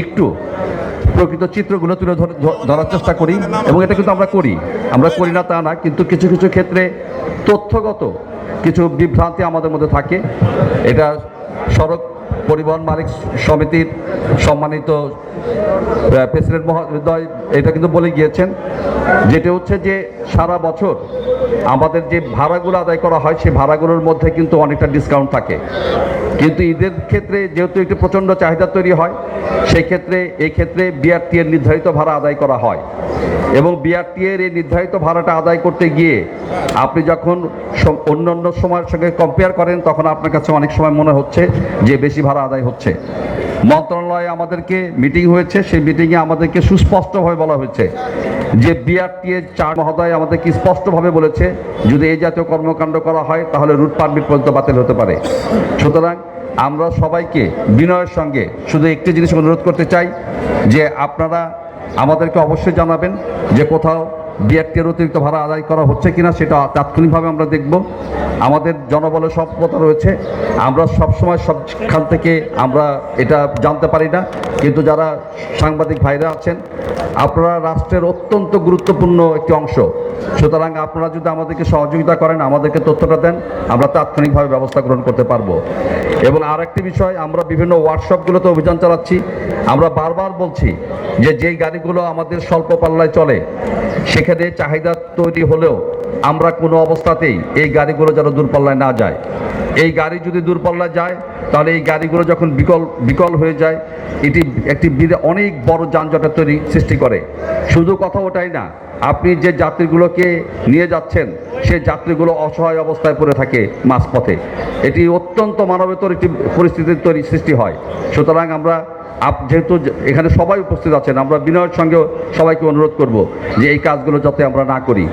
একটু প্রকৃত চিত্রগুলো তুলে ধরার চেষ্টা করি, এবং এটা কিন্তু আমরা করি না তা না, কিন্তু কিছু কিছু ক্ষেত্রে তথ্যগত কিছু বিভ্রান্তি আমাদের মধ্যে থাকে। এটা সড়ক পরিবহন মালিক সমিতির সম্মানিত প্রেসিডেন্ট মহোদয় এটা কিন্তু বলে গিয়েছেন, যেটা হচ্ছে যে সারা বছর আমাদের যে ভাড়াগুলো আদায় করা হয় সেই ভাড়াগুলোর মধ্যে কিন্তু অনেকটা ডিসকাউন্ট থাকে, কিন্তু ঈদের ক্ষেত্রে যেহেতু একটু প্রচণ্ড চাহিদা তৈরি হয় সেই ক্ষেত্রে এই ক্ষেত্রে বিআরটি এর নির্ধারিত ভাড়া আদায় করা হয়, এবং বিআরটি এর এই নির্ধারিত ভাড়াটা আদায় করতে গিয়ে আপনি যখন অন্যান্য সময়ের সঙ্গে কম্পেয়ার করেন তখন আপনার কাছে অনেক সময় মনে হচ্ছে যে বেশি ভাড়া আদায় হচ্ছে। মন্ত্রণালয়ে আমাদেরকে মিটিং হয়েছে, সেই মিটিংয়ে আমাদেরকে সুস্পষ্টভাবে বলা হয়েছে যে বিআরটি এর চার মহোদয় আমাদেরকে স্পষ্টভাবে বলেছে যদি এই জাতীয় কর্মকাণ্ড করা হয় তাহলে রুট পারমিট পর্যন্ত বাতিল হতে পারে। সুতরাং আমরা সবাইকে বিনয়ের সঙ্গে শুধু একটি জিনিস অনুরোধ করতে চাই যে আপনারা আমাদেরকে অবশ্যই জানাবেন যে কোথাও বিআরটি এর অতিরিক্ত ভাড়া আদায় করা হচ্ছে কিনা, সেটা তাৎক্ষণিকভাবে আমরা দেখব। আমাদের জনবলের সক্ষমতা রয়েছে, আমরা সবসময় সবখান থেকে আমরা এটা জানতে পারি না, কিন্তু যারা সাংবাদিক ভাইরা আছেন আপনারা রাষ্ট্রের অত্যন্ত গুরুত্বপূর্ণ একটি অংশ, সুতরাং আপনারা যদি আমাদেরকে সহযোগিতা করেন, আমাদেরকে তথ্যটা দেন, আমরা তাৎক্ষণিকভাবে ব্যবস্থা গ্রহণ করতে পারবো। এবং আর একটি বিষয়, আমরা বিভিন্ন ওয়ার্কশপগুলোতে অভিযান চালাচ্ছি, আমরা বারবার বলছি যে যেই গাড়িগুলো আমাদের স্বল্প পাল্লায় চলে সেখানে চাহিদা তৈরি হলেও আমরা কোনো অবস্থাতেই এই গাড়িগুলো যেন দূরপাল্লায় না যায়। এই গাড়ি যদি দূরপাল্লায় যায় তাহলে এই গাড়িগুলো যখন বিকল হয়ে যায় এটি একটি অনেক বড় যানজটের সৃষ্টি করে। শুধু কথা ওটাই না, আপনি যে যাত্রীগুলোকে নিয়ে যাচ্ছেন সেই যাত্রীগুলো অসহায় অবস্থায় পড়ে থাকে মাঝপথে, এটি অত্যন্ত মানবেতর একটি পরিস্থিতির সৃষ্টি হয়। সুতরাং আমরা যেহেতু এখানে সবাই উপস্থিত আছেন, আমরা বিনয়ের সঙ্গে সবাইকে অনুরোধ করব যে এই কাজগুলো যাতে আমরা না করি।